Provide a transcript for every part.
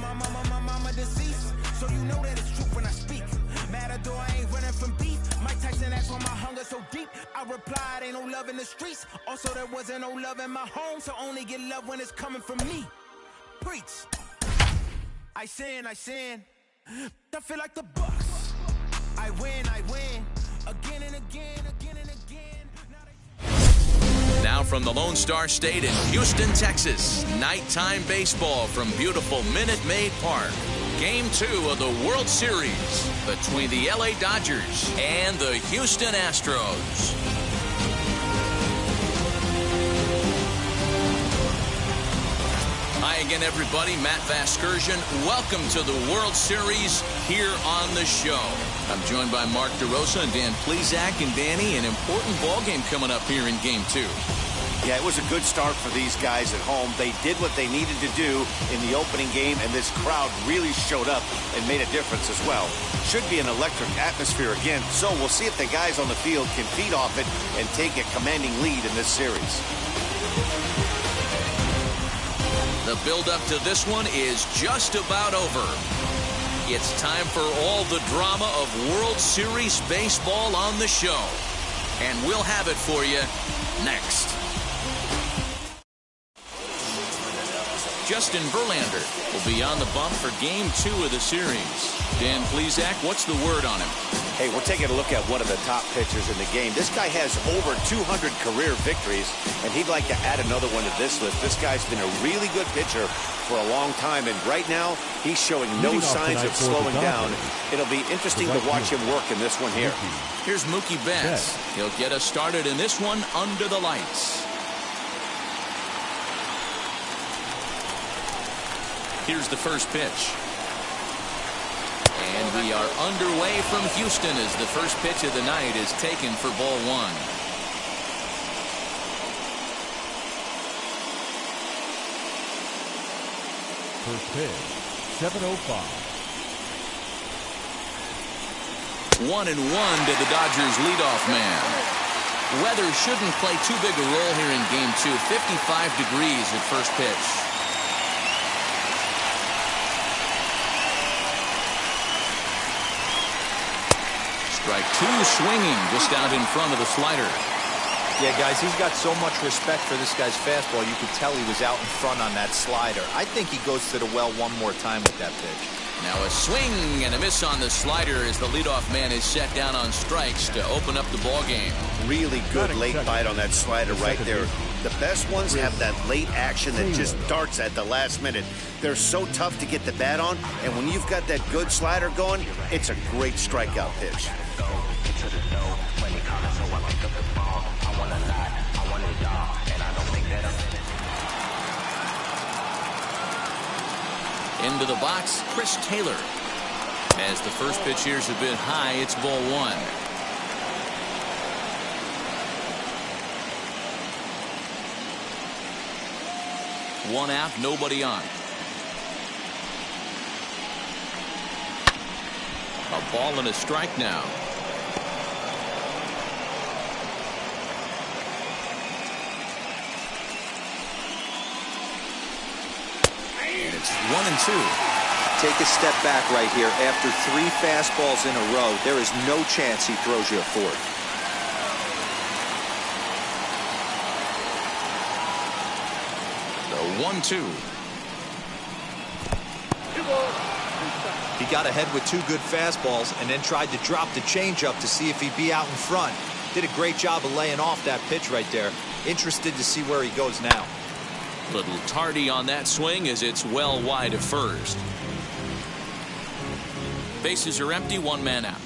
on my mama deceased. So you know that it's truth when I speak. Matador, I ain't running from beef. Mike Tyson asked why my hunger so deep. I replied, ain't no love in the streets. Also, there wasn't no love in my home. So only get love when it's coming from me. Preach. I sin. I feel like the Bucks. I win. Again and again. Now from the Lone Star State in Houston, Texas, nighttime baseball from beautiful Minute Maid Park. Game 2 of the World Series between the LA Dodgers and the Houston Astros. Hi again, everybody. Matt Vasgersian. Welcome to the World Series here on the show. I'm joined by Mark DeRosa and Dan Plesac. And Danny, an important ball game coming up here in Game 2. Yeah, it was a good start for these guys at home. They did what they needed to do in the opening game, and this crowd really showed up and made a difference as well. Should be an electric atmosphere again, so we'll see if the guys on the field can feed off it and take a commanding lead in this series. The build-up to this one is just about over. It's time for all the drama of World Series baseball on the show. And we'll have it for you next. Justin Verlander will be on the bump for Game 2 of the series. Dan Plesac, what's the word on him? Hey, we're taking a look at one of the top pitchers in the game. This guy has over 200 career victories, and he'd like to add another one to this list. This guy's been a really good pitcher for a long time, and right now he's showing no signs of slowing down. It'll be interesting to watch him work in this one here. Here's Mookie Betts. He'll get us started in this one under the lights. Here's the first pitch. And we are underway from Houston as the first pitch of the night is taken for ball 1. First pitch, 7:05. 1-1 to the Dodgers leadoff man. Weather shouldn't play too big a role here in Game 2. 55 degrees at first pitch. Strike 2 swinging just out in front of the slider. Yeah, guys, he's got so much respect for this guy's fastball. You could tell he was out in front on that slider. I think he goes to the well one more time with that pitch. Now a swing and a miss on the slider as the leadoff man is set down on strikes to open up the ball game. Really good late bite on that slider right there. The best ones have that late action that just darts at the last minute. They're so tough to get the bat on, and when you've got that good slider going, it's a great strikeout pitch. Into the box, Chris Taylor. As the first pitch here's a bit high, it's ball 1. One out, nobody on. A ball and a strike now. And it's 1-2. Take a step back right here. After 3 fastballs in a row, there is no chance he throws you a fourth. The 1-2. He got ahead with 2 good fastballs and then tried to drop the changeup to see if he'd be out in front. Did a great job of laying off that pitch right there. Interested to see where he goes now. Little tardy on that swing as it's well wide of first. Bases are empty, 1 man out.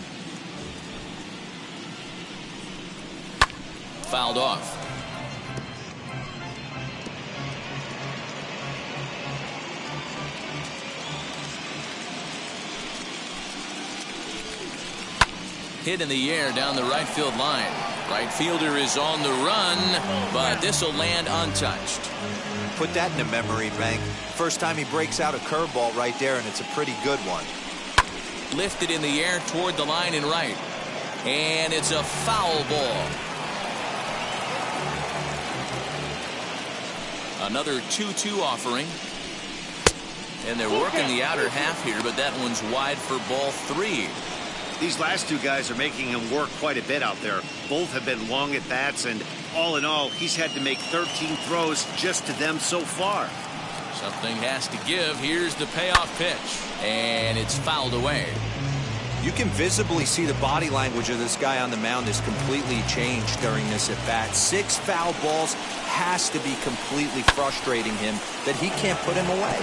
Fouled off. Hit in the air down the right field line. Right fielder is on the run, but this will land untouched. Put that in the memory bank. First time he breaks out a curveball right there, and it's a pretty good one. Lifted in the air toward the line and right. And it's a foul ball. Another 2-2 offering. And they're working the outer half here, but that one's wide for ball 3. These last two guys are making him work quite a bit out there. Both have been long at bats, and all in all, he's had to make 13 throws just to them so far. Something has to give. Here's the payoff pitch, and it's fouled away. You can visibly see the body language of this guy on the mound is completely changed during this at bat. 6 foul balls has to be completely frustrating him that he can't put him away.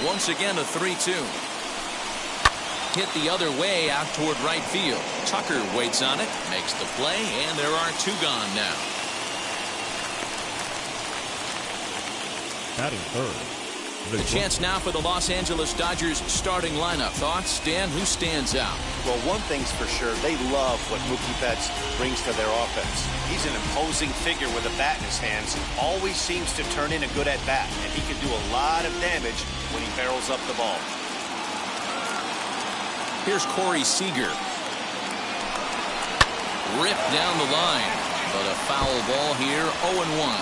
Once again, a 3-2. Hit the other way out toward right field. Tucker waits on it, makes the play, and there are 2 gone now. Batting third. The chance now for the Los Angeles Dodgers starting lineup. Thoughts, Dan? Who stands out? Well, one thing's for sure, they love what Mookie Betts brings to their offense. He's an imposing figure with a bat in his hands. Always seems to turn in a good at-bat, and he can do a lot of damage when he barrels up the ball. Here's Corey Seager. Ripped down the line, but a foul ball here, 0-1.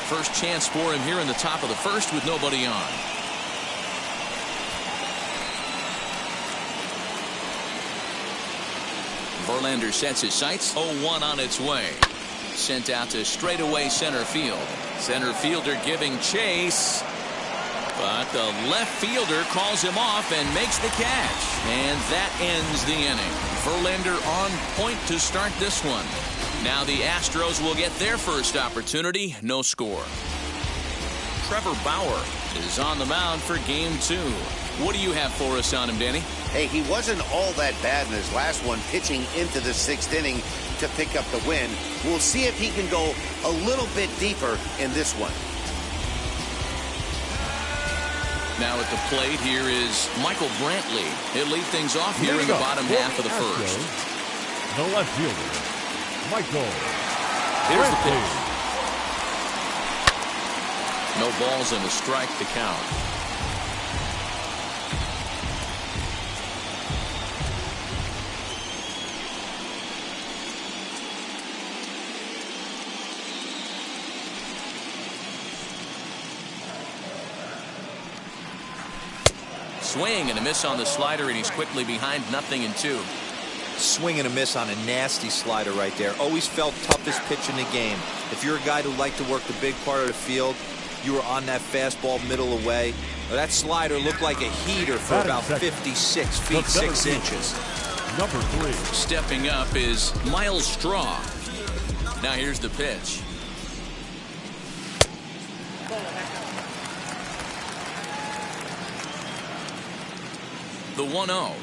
First chance for him here in the top of the first with nobody on. Verlander sets his sights. 0-1 on its way. Sent out to straightaway center field. Center fielder giving chase. But the left fielder calls him off and makes the catch. And that ends the inning. Verlander on point to start this one. Now the Astros will get their first opportunity. No score. Trevor Bauer is on the mound for game 2. What do you have for us on him, Danny? Hey, he wasn't all that bad in his last one, pitching into the 6th inning to pick up the win. We'll see if he can go a little bit deeper in this one. Now at the plate here is Michael Brantley. He'll lead things off here in the bottom half of the first. The left fielder, Michael. Here's the pitch. No balls and a strike to count. Swing and a miss on the slider, and he's quickly behind 0-2. Swing and a miss on a nasty slider right there. Always felt toughest pitch in the game. If you're a guy who liked to work the big part of the field, you were on that fastball middle away. Well, that slider looked like a heater for about 56 feet 6 inches. Number 3. Stepping up is Miles Straw. Now here's the pitch. The 1-0.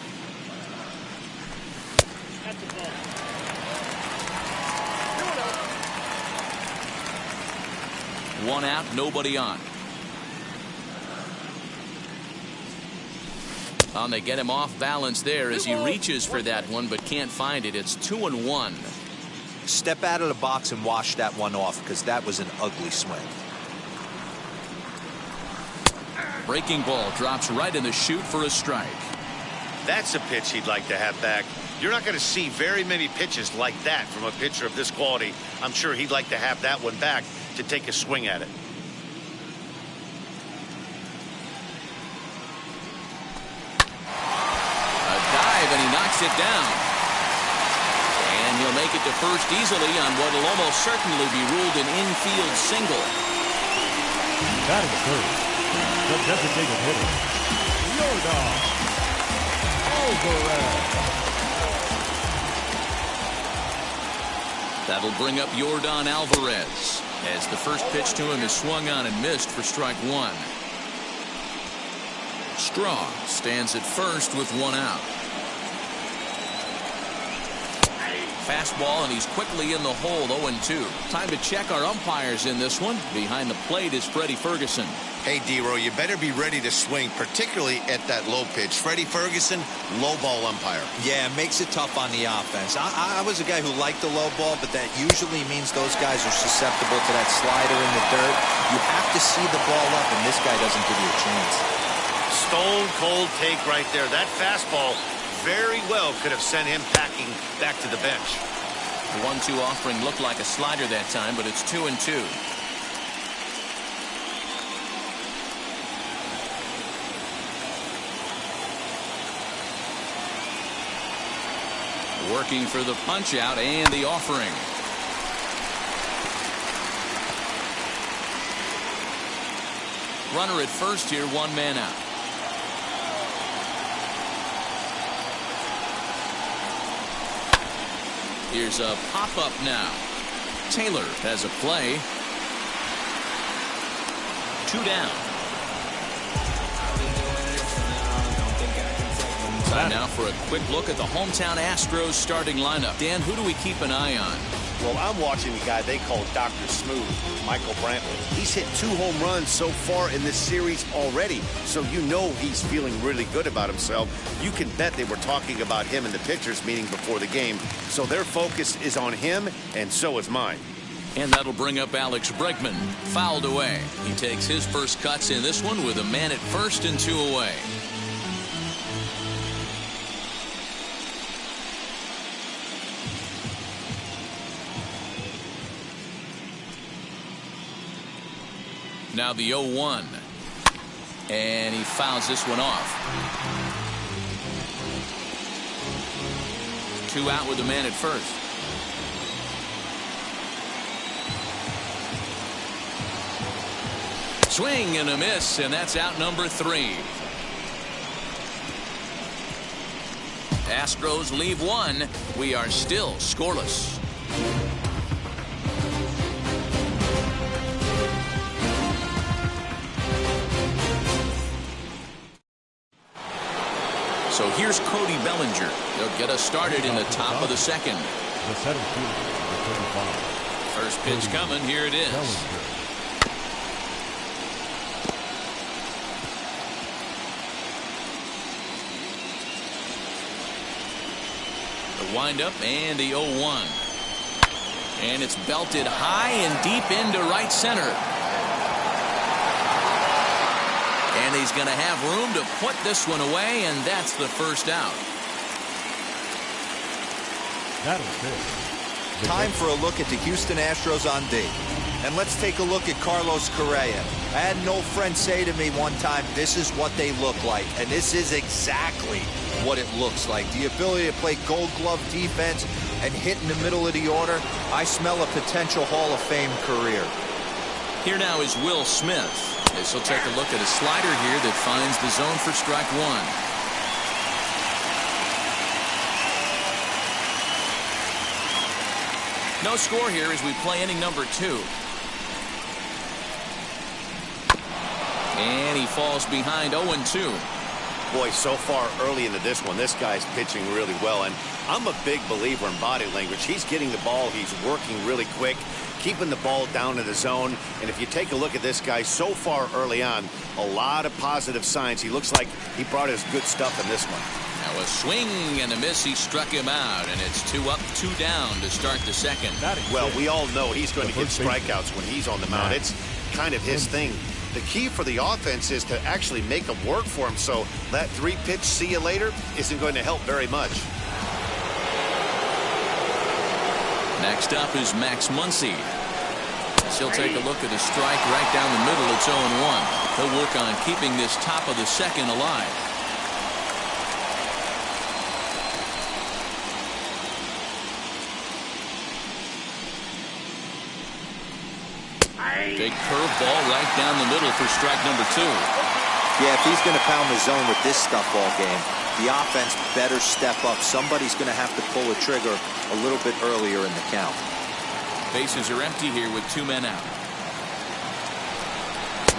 One out, nobody on. They get him off balance there as he reaches for that one but can't find it. It's 2-1. Step out of the box and wash that one off, because that was an ugly swing. Breaking ball drops right in the chute for a strike. That's a pitch he'd like to have back. You're not going to see very many pitches like that from a pitcher of this quality. I'm sure he'd like to have that one back to take a swing at it. A dive, and he knocks it down. And he'll make it to first easily on what will almost certainly be ruled an infield single. Batting third, the designated hitter, Yordan Alvarez. That'll bring up Yordan Alvarez as the first pitch to him is swung on and missed for strike 1. Straw stands at first with 1 out. Fastball, and he's quickly in the hole. 0-2. Time to check our umpires in this one. Behind the plate is Freddie Ferguson. Hey, D-Row, you better be ready to swing, particularly at that low pitch. Freddie Ferguson, low ball umpire. Yeah, it makes it tough on the offense. I was a guy who liked the low ball, but that usually means those guys are susceptible to that slider in the dirt. You have to see the ball up, and this guy doesn't give you a chance. Stone cold take right there. That fastball very well could have sent him packing back to the bench. The 1-2 offering looked like a slider that time, but it's 2-2. Working for the punch out and the offering. Runner at first here, 1 man out. Here's a pop-up now. Taylor has a play. 2 down. Time now for a quick look at the hometown Astros starting lineup. Dan, who do we keep an eye on? Well, I'm watching the guy they call Dr. Smooth, Michael Brantley. He's hit 2 home runs so far in this series already, so you know he's feeling really good about himself. You can bet they were talking about him in the pitchers meeting before the game, so their focus is on him, and so is mine. And that'll bring up Alex Bregman. Fouled away. He takes his first cuts in this one with a man at first and 2 away. Now the 0-1. And he fouls this one off. 2 out with the man at first. Swing and a miss, and that's out number 3. Astros leave 1. We are still scoreless. So here's Cody Bellinger. He'll get us started in the top of the second. The center fielder, the 35. First pitch coming. Here it is. Bellinger. The windup and the 0-1. And it's belted high and deep into right center. And he's going to have room to put this one away, and that's the first out. That is it. Time for a look at the Houston Astros on D. And let's take a look at Carlos Correa. I had an old friend say to me one time, this is what they look like. And this is exactly what it looks like. The ability to play gold glove defense and hit in the middle of the order. I smell a potential Hall of Fame career. Here now is Will Smith. This will take a look at a slider here that finds the zone for strike 1. No score here as we play inning number 2. And he falls behind 0-2. Boy, so far early into this one, this guy's pitching really well, and I'm a big believer in body language. He's getting the ball, he's working really quick, keeping the ball down in the zone, and if you take a look at this guy so far early on, a lot of positive signs. He looks like he brought his good stuff in this one. Now a swing and a miss. He struck him out, and it's 2 up, 2 down to start the second. Well, we all know he's going to get strikeouts when he's on the mound. It's kind of his thing. The key for the offense is to actually make them work for him, so that 3-pitch see you later isn't going to help very much. Next up is Max Muncy. He'll take a look at a strike right down the middle. It's 0-1. He'll work on keeping this top of the second alive. Big curveball right down the middle for strike number 2. Yeah, if he's going to pound the zone with this stuff all game, the offense better step up. Somebody's going to have to pull a trigger a little bit earlier in the count. Bases are empty here with 2 men out.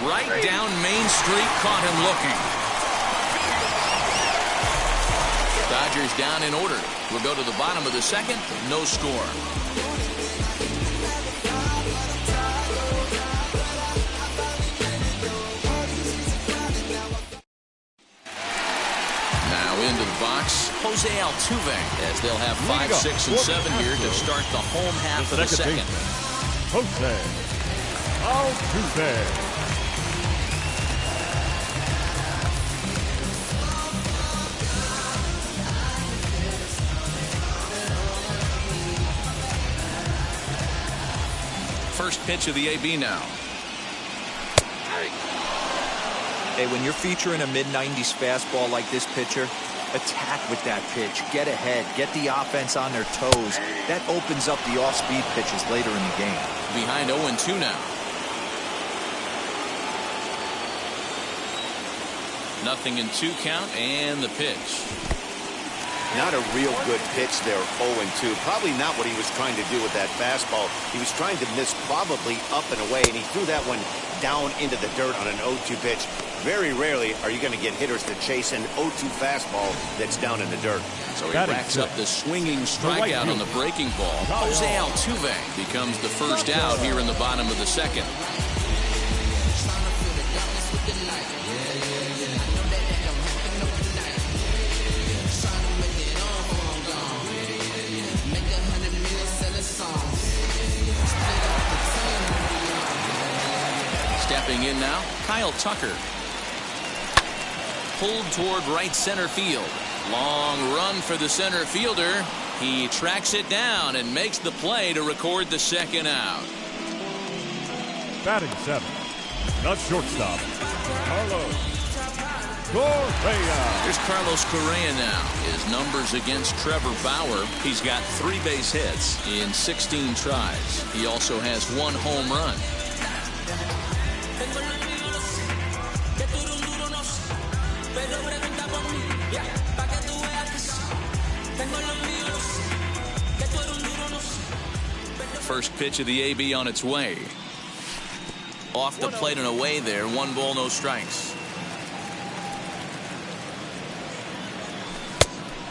Right down Main Street, caught him looking. Dodgers down in order. We'll go to the bottom of the second. No score. Into the box, Jose Altuve, as they'll have 5, 6, and 7 here to start the home half of the second. Jose Altuve. First pitch of the AB now. Hey, when you're featuring a mid-90s fastball like this pitcher, attack with that pitch. Get ahead. Get the offense on their toes. That opens up the off-speed pitches later in the game. Behind 0-2 now. Nothing in 2 count, and the pitch. Not a real good pitch there, 0-2. Probably not what he was trying to do with that fastball. He was trying to miss probably up and away, and he threw that one down into the dirt on an 0-2 pitch. Very rarely are you going to get hitters to chase an 0-2 fastball that's down in the dirt. So he racks up the swinging strikeout on the breaking ball. Jose Altuve becomes the first out here in the bottom of the second. Stepping in now, Kyle Tucker. Pulled toward right center field. Long run for the center fielder. He tracks it down and makes the play to record the second out. Batting 7th, the shortstop, Carlos Correa. Here's Carlos Correa now. His numbers against Trevor Bauer. He's got 3 base hits in 16 tries. He also has 1 home run. First pitch of the AB on its way. Off the plate and away there. 1 ball, no strikes.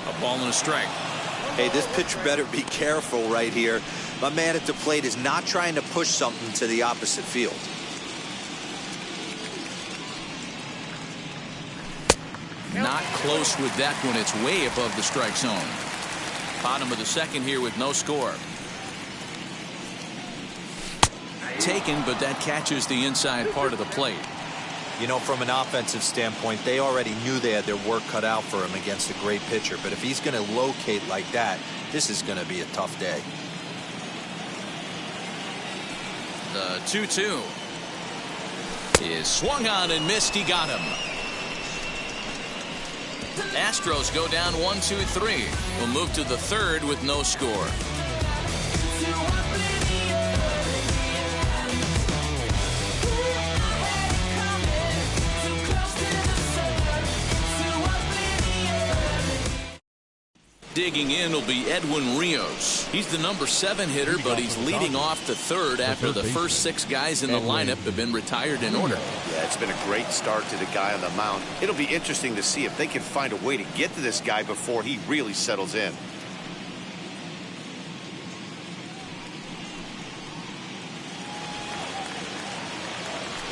A ball and a strike. Hey, this pitcher better be careful right here. My man at the plate is not trying to push something to the opposite field. Not close with that one. It's way above the strike zone. Bottom of the second here with no score. Taken, but that catches the inside part of the plate. You know, from an offensive standpoint, they already knew they had their work cut out for him against a great pitcher. But if he's going to locate like that, this is going to be a tough day. The 2-2 is swung on and missed. He got him. Astros go down 1-2-3. We'll move to the third with no score. Digging in will be Edwin Rios. He's the number 7 hitter, but he's leading off the third after the first 6 guys in the lineup have been retired in order. Yeah, it's been a great start to the guy on the mound. It'll be interesting to see if they can find a way to get to this guy before he really settles in.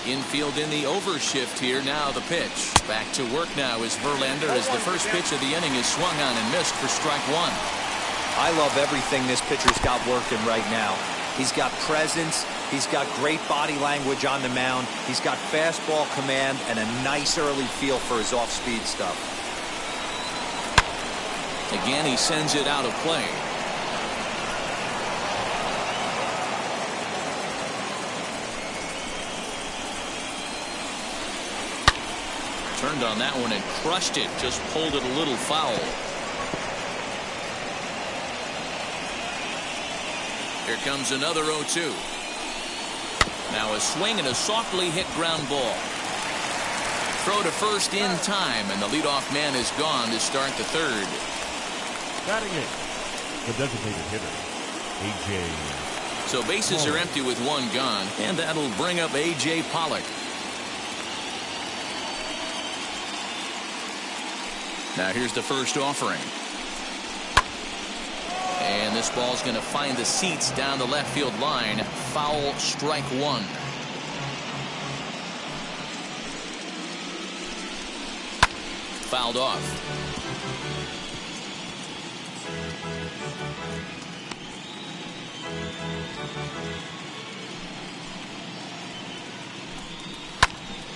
Infield in the overshift here. Now the pitch. Back to work now is Verlander as the first pitch of the inning is swung on and missed for strike 1. I love everything this pitcher's got working right now. He's got presence. He's got great body language on the mound. He's got fastball command and a nice early feel for his off-speed stuff. Again, he sends it out of play. Turned on that one and crushed it. Just pulled it a little foul. Here comes another 0-2. Now a swing and a softly hit ground ball. Throw to first in time, and the leadoff man is gone to start the third. Batting 8th, the designated hitter, A.J. So bases are empty with 1 gone, and that'll bring up A.J. Pollock. Now here's the first offering. And this ball's going to find the seats down the left field line. Foul, strike 1. Fouled off.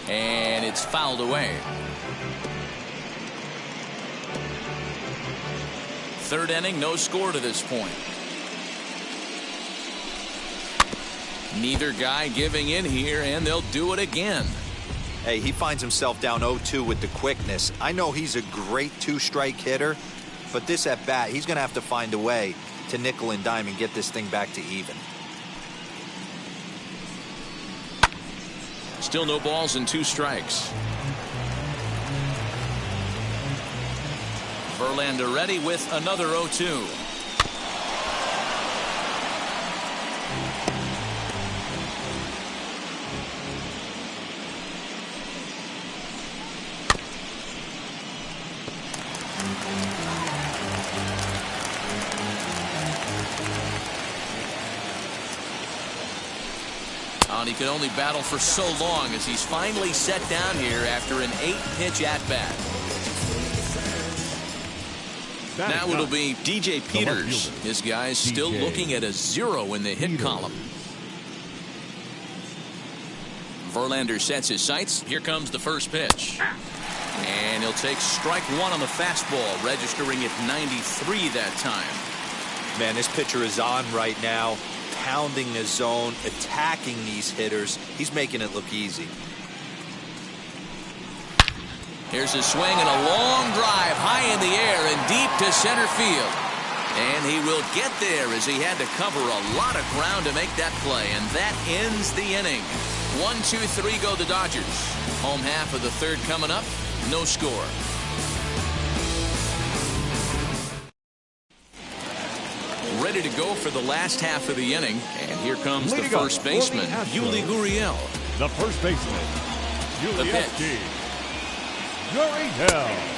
And it's fouled away. Third inning, no score to this point. Neither guy giving in here, and they'll do it again. Hey, he finds himself down 0-2 with the quickness. I know he's a great two-strike hitter, but this at bat, he's going to have to find a way to nickel and dime and get this thing back to even. Still no balls and 2 strikes. Verlander ready with another 0-2. And he could only battle for so long as he's finally set down here after an 8-pitch at-bat. Now it'll be DJ Peters. His guys still looking at a 0 in the hit column. Verlander sets his sights. Here comes the first pitch. And he'll take strike 1 on the fastball, registering at 93 that time. Man, this pitcher is on right now. Pounding the zone, attacking these hitters. He's making it look easy. Here's a swing and a long drive high in the air and deep to center field. And he will get there as he had to cover a lot of ground to make that play. And that ends the inning. 1-2-3 go the Dodgers. Home half of the third coming up. No score. Ready to go for the last half of the inning. And here comes the first baseman, Yuli Gurriel. The first baseman, The pitch. Gurriel.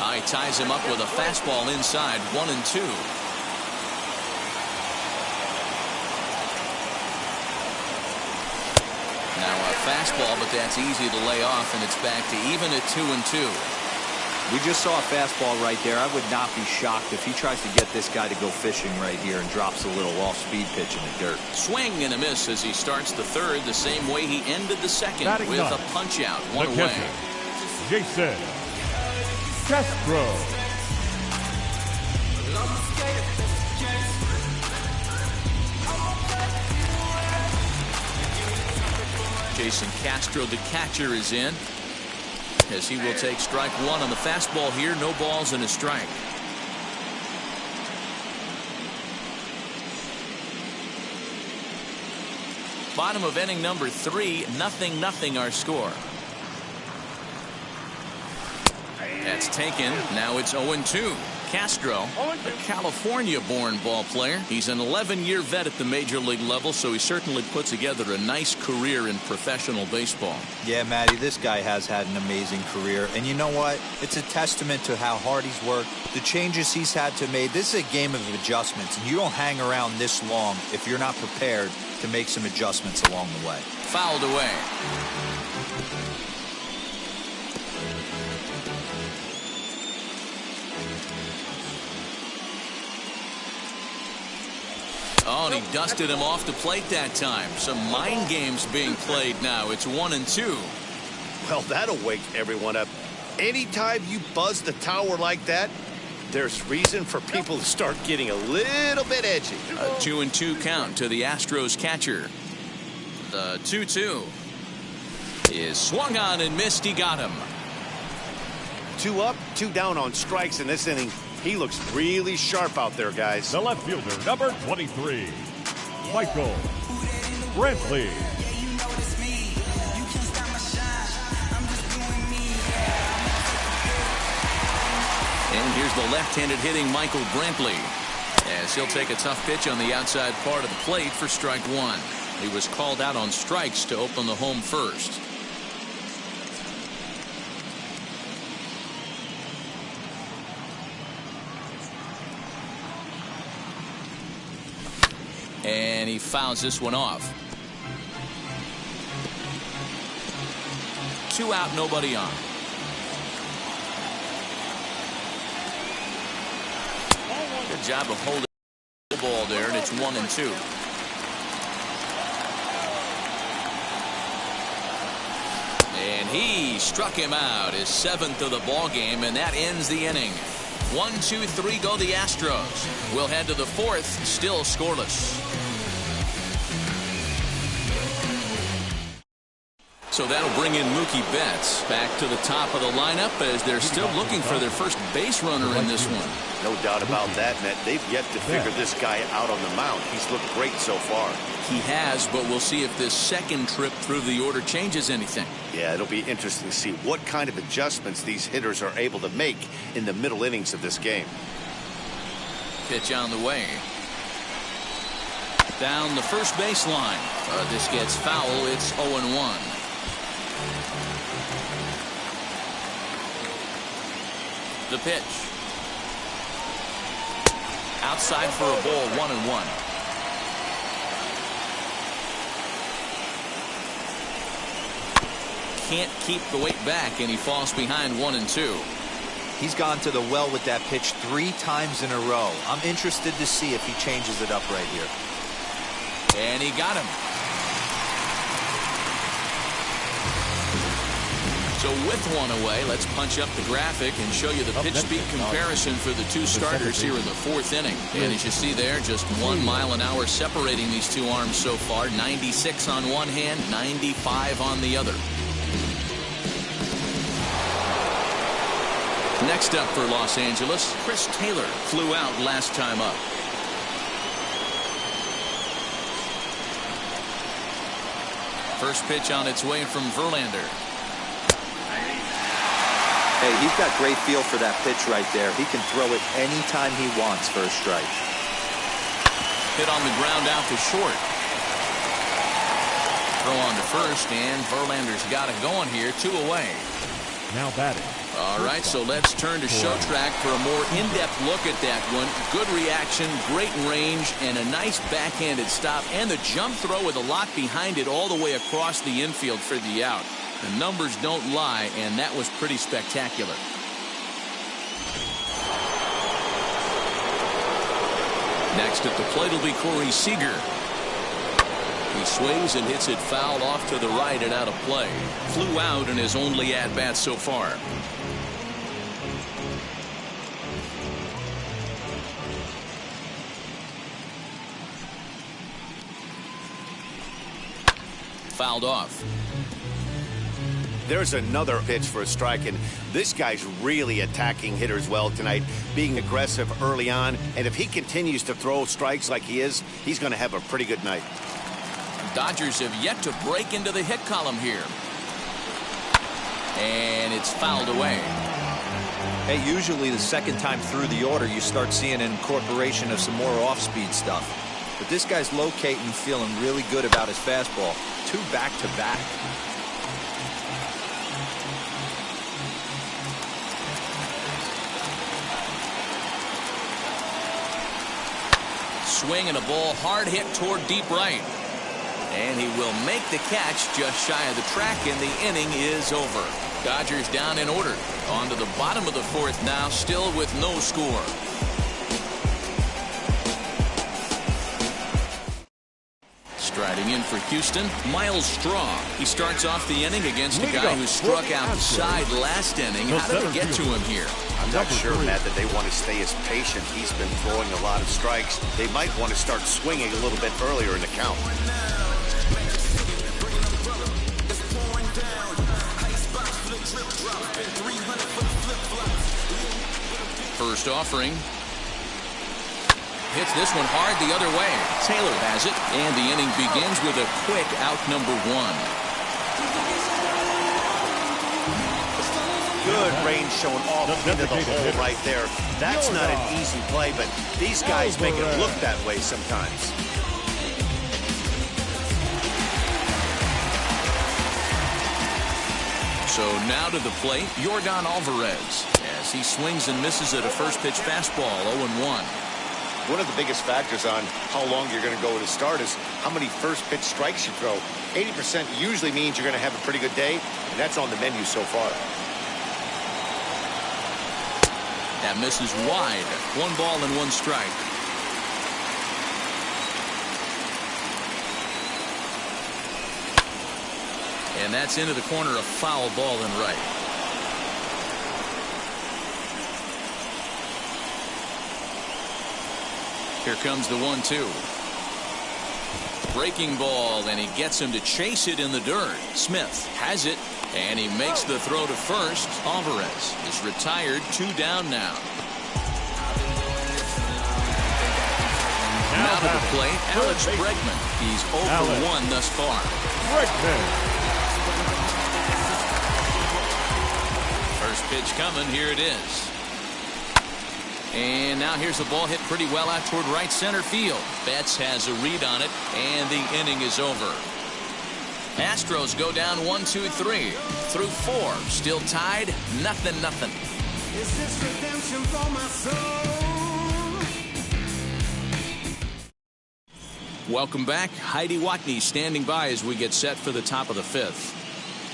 High ties him up with a fastball inside, 1-2. Now a fastball, but that's easy to lay off, and it's back to even at 2-2. We just saw a fastball right there. I would not be shocked if he tries to get this guy to go fishing right here and drops a little off-speed pitch in the dirt. Swing and a miss as he starts the third the same way he ended the second, Batting with ninth, a punch-out, one the away. catcher, Jason Castro. Jason Castro, the catcher, is in as he will take strike 1 on the fastball here. No balls and a strike. Bottom of inning number 3, 0-0 our score. That's taken. Now it's 0-2. Castro, a California-born ball player. He's an 11-year vet at the major league level, so he certainly put together a nice career in professional baseball. Yeah, Matty, this guy has had an amazing career. And you know what? It's a testament to how hard he's worked, the changes he's had to make. This is a game of adjustments, and you don't hang around this long if you're not prepared to make some adjustments along the way. Fouled away. Oh, and he dusted him off the plate that time. Some mind games being played now. It's 1-2. Well, that'll wake everyone up. Anytime you buzz the tower like that, there's reason for people to start getting a little bit edgy. A 2-2 count to the Astros catcher. The 2-2 is swung on and missed. He got him. 2 up, 2 down on strikes in this inning. He looks really sharp out there, guys. The left fielder, number 23, Michael Brantley. And here's the left-handed hitting Michael Brantley, as he'll take a tough pitch on the outside part of the plate for strike 1. He was called out on strikes to open the home first. And he fouls this one off. 2 out, nobody on. Good job of holding ball there, and it's 1-2. And he struck him out, his 7th of the ball game, and that ends the inning. 1-2-3 go the Astros. We'll head to the 4th, still scoreless. So that'll bring in Mookie Betts back to the top of the lineup as they're still looking for their first base runner in this one. No doubt about that, Matt. They've yet to figure this guy out on the mound. He's looked great so far. He has, but we'll see if this second trip through the order changes anything. Yeah, it'll be interesting to see what kind of adjustments these hitters are able to make in the middle innings of this game. Pitch on the way. Down the first baseline. This gets foul. It's 0-1. The pitch. Outside for a ball, 1-1. Can't keep the weight back, and he falls behind 1-2. He's gone to the well with that pitch 3 times in a row. I'm interested to see if he changes it up right here. And he got him. So with one away, let's punch up the graphic and show you the pitch speed comparison for the two starters here in the 4th inning. And as you see there, just 1 mile an hour separating these two arms so far. 96 on one hand, 95 on the other. Next up for Los Angeles, Chris Taylor flew out last time up. First pitch on its way from Verlander. Hey, he's got great feel for that pitch right there. He can throw it anytime he wants for a strike. Hit on the ground out to short. Throw on to first, and Verlander's got it going here. 2 away. Now batting. All right, so let's turn to show track for a more in-depth look at that one. Good reaction, great range, and a nice backhanded stop. And the jump throw with a lot behind it all the way across the infield for the out. The numbers don't lie, and that was pretty spectacular. Next at the plate will be Corey Seager. He swings and hits it foul off to the right and out of play. Flew out in his only at-bat so far. Fouled off. There's another pitch for a strike, and this guy's really attacking hitters well tonight, being aggressive early on. And if he continues to throw strikes like he is, he's going to have a pretty good night. Dodgers have yet to break into the hit column here. And it's fouled away. Hey, usually the second time through the order, you start seeing an incorporation of some more off-speed stuff. But this guy's locating, feeling really good about his fastball. 2 back-to-back. Swing and a ball hard hit toward deep right. And he will make the catch just shy of the track, and the inning is over. Dodgers down in order. On to the bottom of the 4th now, still with no score. Striding in for Houston, Miles Straw. He starts off the inning against a guy who struck outside last inning. How did it get to him here? I'm not sure, Matt, that they want to stay as patient. He's been throwing a lot of strikes. They might want to start swinging a little bit earlier in the count. First offering. Hits this one hard the other way. Taylor has it, and the inning begins with a quick out number 1. Good range showing off into the hole right there. That's not an easy play, but these guys make it look that way sometimes. So now to the plate, Yordan Alvarez, as he swings and misses at a first pitch fastball, 0-1. One of the biggest factors on how long you're going to go to start is how many first pitch strikes you throw. 80% usually means you're going to have a pretty good day, and that's on the menu so far. That misses wide. 1 ball and 1 strike. And that's into the corner, a foul ball and right. Here comes the 1-2. Breaking ball, and he gets him to chase it in the dirt. Smith has it, and he makes the throw to first. Alvarez is retired, 2 down now. Now to the plate, Alex Bregman. He's 0 for 1 thus far. First pitch coming, here it is. And now here's the ball hit pretty well out toward right center field. Betts has a read on it, and the inning is over. Astros go down 1-2-3 through 4, still tied, 0-0. Is this redemption for my soul? Welcome back. Heidi Watney standing by as we get set for the top of the 5th.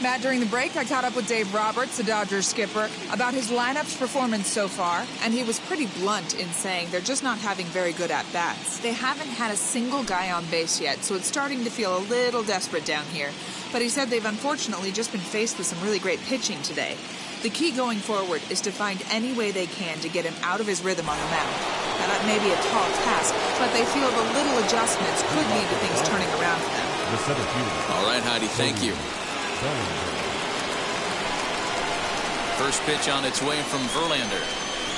Matt, during the break, I caught up with Dave Roberts, the Dodgers skipper, about his lineup's performance so far, and he was pretty blunt in saying they're just not having very good at-bats. They haven't had a single guy on base yet, so it's starting to feel a little desperate down here. But he said they've unfortunately just been faced with some really great pitching today. The key going forward is to find any way they can to get him out of his rhythm on the mound. Now, that may be a tall task, but they feel the little adjustments could lead to things turning around for them. All right, Heidi, thank you. First pitch on its way from Verlander.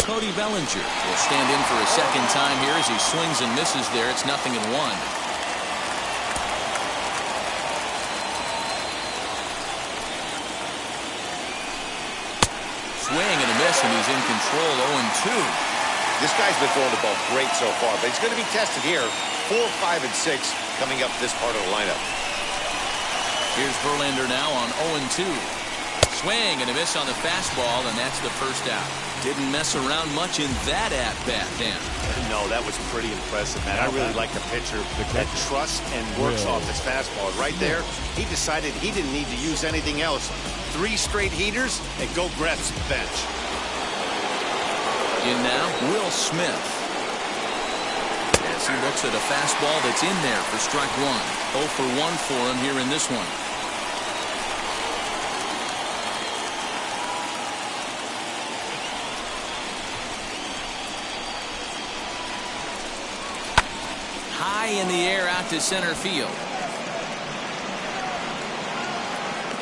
Cody Bellinger will stand in for a second time here as he swings and misses there. It's 0-1. Swing and a miss, and he's in control. 0-2. This guy's been throwing the ball great so far, but he's going to be tested here. 4, 5, and 6 coming up this part of the lineup. Here's Verlander now on 0-2. Swing and a miss on the fastball, and that's the first out. Didn't mess around much in that at-bat, Dan. No, that was pretty impressive, man. I really like the pitcher that trusts and works off his fastball. Right there, he decided he didn't need to use anything else. 3 straight heaters, and go grab some bench. In now, Will Smith. As he looks at a fastball that's in there for strike 1. 0 for 1 for him here in this one. High in the air out to center field.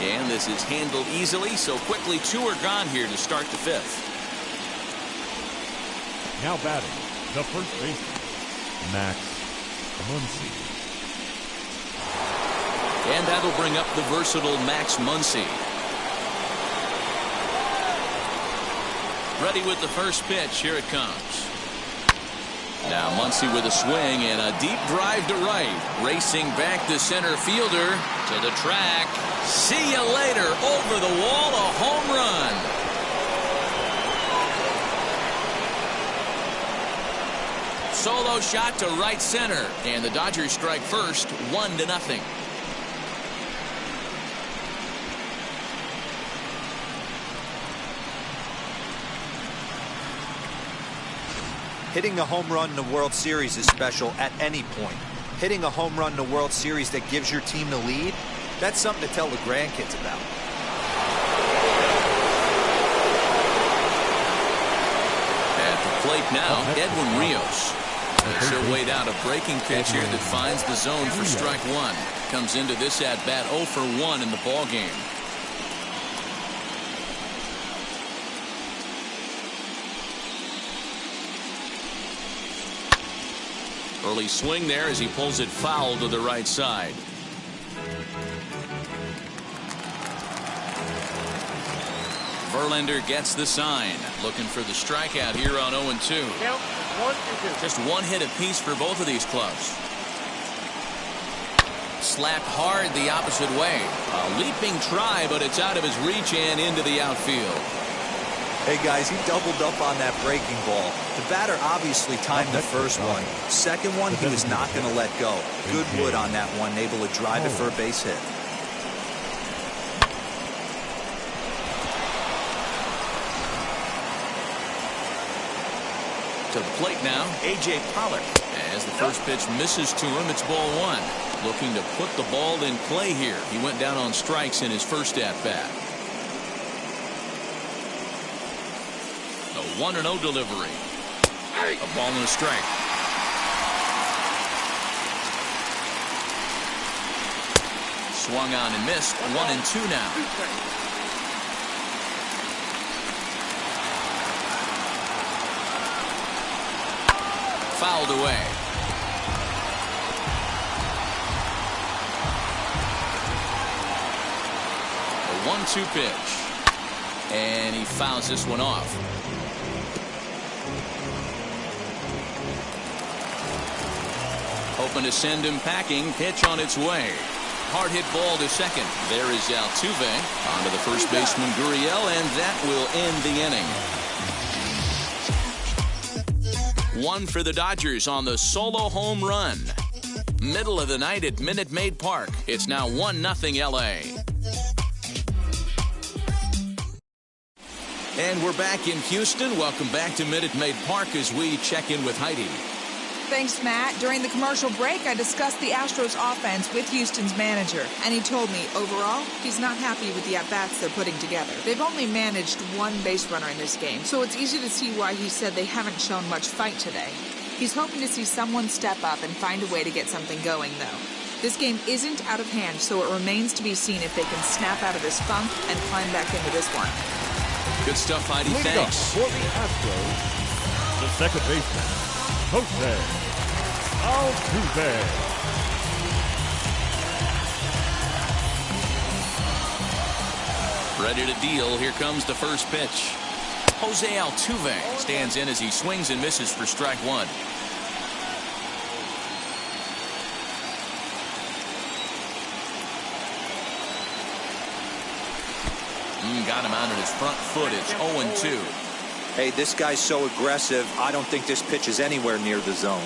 And this is handled easily, so quickly 2 are gone here to start the 5th. Now batting, the first baseman, Max Muncy. And that'll bring up the versatile Max Muncy. Ready with the first pitch. Here it comes. Now Muncy with a swing and a deep drive to right. Racing back the center fielder to the track. See you later. Over the wall, a home run. Solo shot to right center, and the Dodgers strike first, 1-0. Hitting a home run in the World Series is special at any point. Hitting a home run in the World Series that gives your team the lead, that's something to tell the grandkids about. At the plate now, Edwin Rios. He'll wait out a breaking pitch here that finds the zone for strike 1. Comes into this at bat 0 for 1 in the ball game. Early swing there as he pulls it foul to the right side. Verlander gets the sign. Looking for the strikeout here on 0-2. Just 1 hit apiece for both of these clubs. Slapped hard the opposite way. A leaping try, but it's out of his reach and into the outfield. Hey guys, he doubled up on that breaking ball. The batter obviously timed the first one. Second one, he was not going to let go. Good wood on that one, able to drive it for a base hit. To the plate now, A.J. Pollard. As the first pitch misses to him, it's ball 1. looking to put the ball in play here. He went down on strikes in his first at-bat. The 1-0 delivery. A ball and a strike. Swung on and missed. 1-2 now. Fouled away. A 1-2 pitch. And he fouls this one off. Hoping to send him packing. Pitch on its way. Hard hit ball to second. There is Altuve. Onto the first baseman Gurriel, and that will end the inning. One for the Dodgers on the solo home run. Middle of the night at Minute Maid Park. It's now 1-0 LA. And we're back in Houston. Welcome back to Minute Maid Park as we check in with Heidi. Thanks, Matt. During the commercial break, I discussed the Astros offense with Houston's manager, and he told me, overall, he's not happy with the at-bats they're putting together. They've only managed one base runner in this game, so it's easy to see why he said they haven't shown much fight today. He's hoping to see someone step up and find a way to get something going, though. This game isn't out of hand, so it remains to be seen if they can snap out of this funk and climb back into this one. Good stuff, Heidi. Thanks. For the Astros, the second baseman, Jose Altuve. Ready to deal. Here comes the first pitch. Jose Altuve stands in as he swings and misses for strike one. Got him out on his front foot. It's 0-2. Hey, this guy's so aggressive. I don't think this pitch is anywhere near the zone.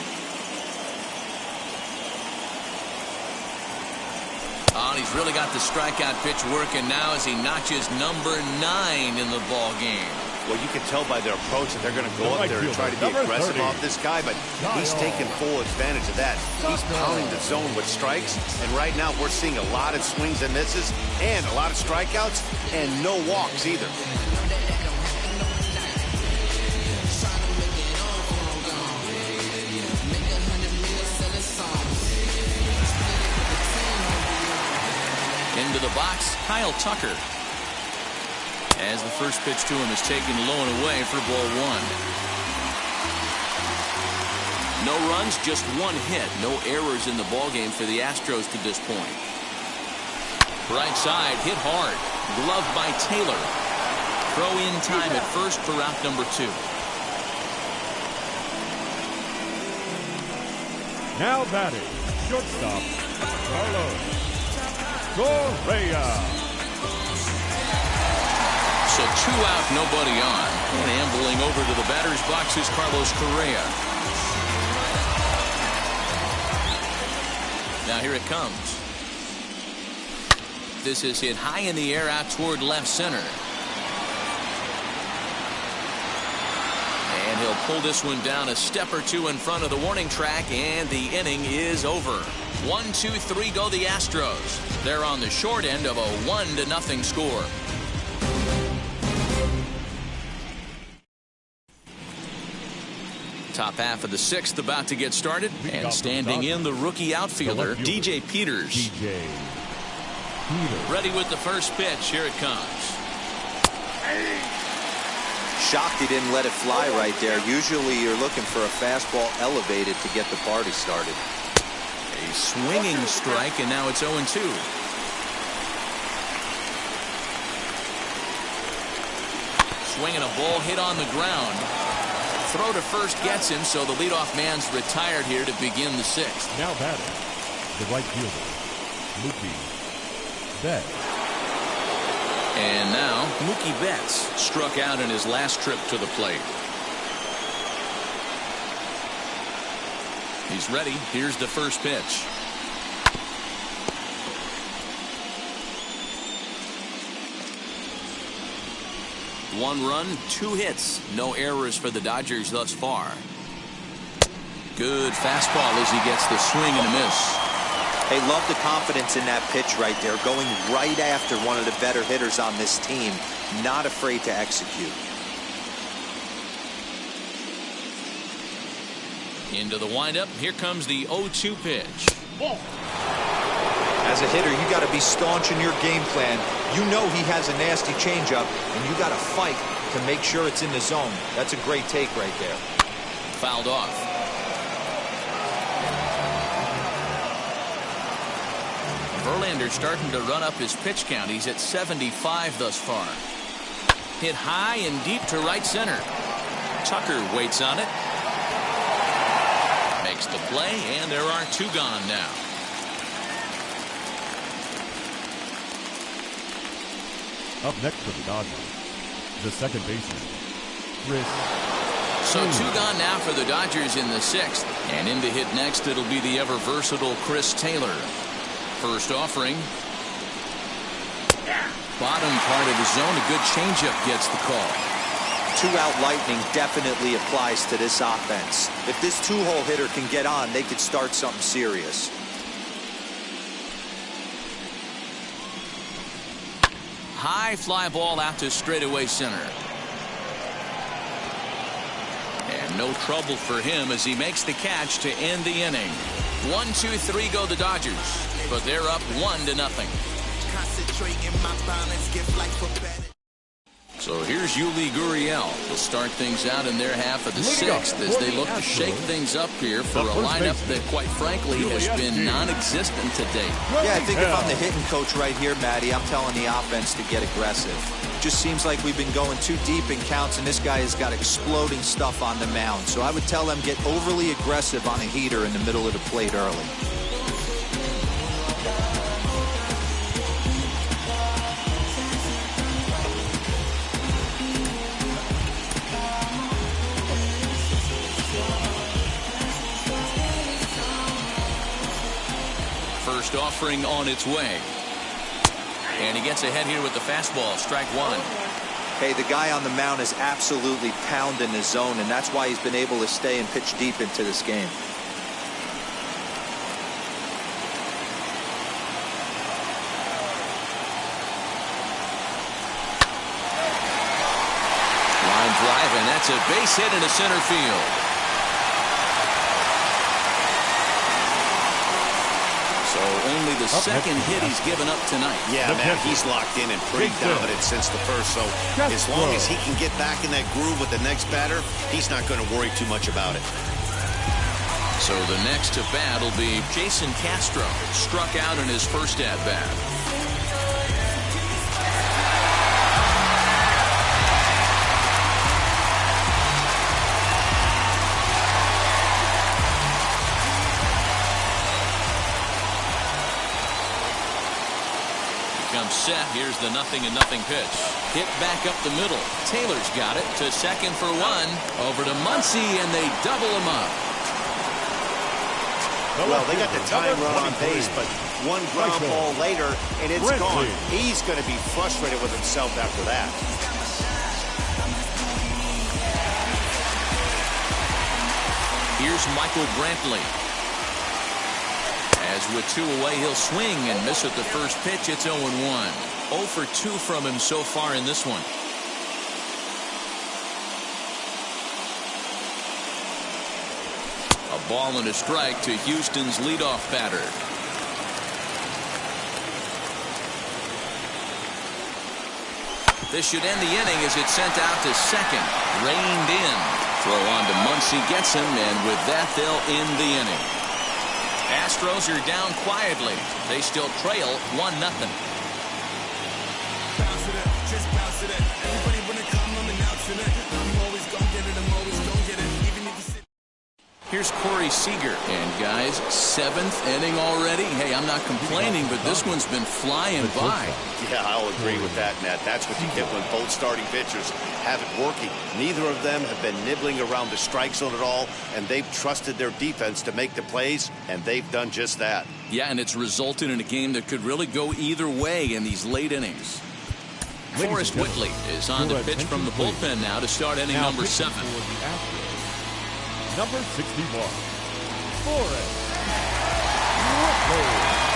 Oh, he's really got the strikeout pitch working now as he notches number 9 in the ball game. Well, you can tell by their approach that they're going to go up there and try to be aggressive off this guy, but he's taking full advantage of that. He's pounding the zone with strikes, and right now we're seeing a lot of swings and misses and a lot of strikeouts and no walks either. Into the box, Kyle Tucker. As the first pitch to him is taken low and away for ball one. No runs, just one hit. No errors in the ballgame for the Astros to this point. Right side, hit hard. Gloved by Taylor. Throw in time at first for out number 2. Now batting, shortstop, Carlos Correa. So 2 out, nobody on. And ambling over to the batter's box is Carlos Correa. Now here it comes. This is hit high in the air out toward left center. And he'll pull this one down a step or 2 in front of the warning track, and the inning is over. 1-2-3 go the Astros. They're on the short end of a 1-0 score. Top half of the 6th about to get started, and standing in the rookie outfielder, DJ Peters. Ready with the first pitch. Here it comes. Shocked he didn't let it fly right there. Usually you're looking for a fastball elevated to get the party started. A swinging strike, and now it's 0-2. Swinging a ball hit on the ground. Throw to first gets him, so the leadoff man's retired here to begin the 6th. Now batting, the right fielder, Mookie Betts. And now Mookie Betts struck out in his last trip to the plate. He's ready. Here's the first pitch. One run, 2 hits. No errors for the Dodgers thus far. Good fastball as he gets the swing and a miss. Hey, love the confidence in that pitch right there, going right after one of the better hitters on this team, not afraid to execute. Into the windup, here comes the 0-2 pitch. As a hitter, you got to be staunch in your game plan. You know he has a nasty changeup, and you got to fight to make sure it's in the zone. That's a great take right there. Fouled off. Verlander starting to run up his pitch count. He's at 75 thus far. Hit high and deep to right center. Tucker waits on it. Makes the play, and there are 2 gone now. Up next for the Dodgers, the second baseman, Chris. So 2 gone now for the Dodgers in the 6th. And in to hit next, it'll be the ever-versatile Chris Taylor. First offering. Bottom part of the zone. A good changeup gets the call. 2-out lightning definitely applies to this offense. If this 2-hole hitter can get on, they could start something serious. High fly ball out to straightaway center. And no trouble for him as he makes the catch to end the inning. 1, 2, 3 go the Dodgers, but they're up 1-0. So here's Yuli Gurriel to start things out in their half of the 6th as they look to shake things up here for a lineup that, quite frankly, has been non-existent to date. Yeah, I think if I'm the hitting coach right here, Matty, I'm telling the offense to get aggressive. Just seems like we've been going too deep in counts, and this guy has got exploding stuff on the mound. So I would tell them get overly aggressive on a heater in the middle of the plate early. First offering on its way. And he gets ahead here with the fastball. Strike 1. Hey, the guy on the mound is absolutely pounding his zone, and that's why he's been able to stay and pitch deep into this game. Line drive, and that's a base hit into center field. Only the second hit he's given up tonight. Yeah, man, he's locked in and pretty dominant since the first. So as long as he can get back in that groove with the next batter, he's not going to worry too much about it. So the next to bat will be Jason Castro. Struck out in his first at-bat. Set. Here's the 0-0 pitch. Hit back up the middle. Taylor's got it to second for 1. Over to Muncy, and they double him up. Well, they got the time run on base, but one ground ball later, and it's gone. He's going to be frustrated with himself after that. Here's Michael Brantley. As with 2 away, he'll swing and miss at the first pitch. It's 0-1. 0 for 2 from him so far in this one. A ball and a strike to Houston's leadoff batter. This should end the inning as it's sent out to second. Reined in. Throw on to Muncy gets him, and with that, they'll end the inning. Astros are down quietly. They still trail 1-0. Here's Corey Seager. And guys, 7th inning already. Hey, I'm not complaining, but this one's been flying by. Yeah, I'll agree with that, Matt. That's what you get when both starting pitchers have it working. Neither of them have been nibbling around the strike zone at all, and they've trusted their defense to make the plays, and they've done just that. Yeah, and it's resulted in a game that could really go either way in these late innings. Forrest Whitley is on the pitch from the bullpen now to start inning number 7. Number 61, Forrest Whitley.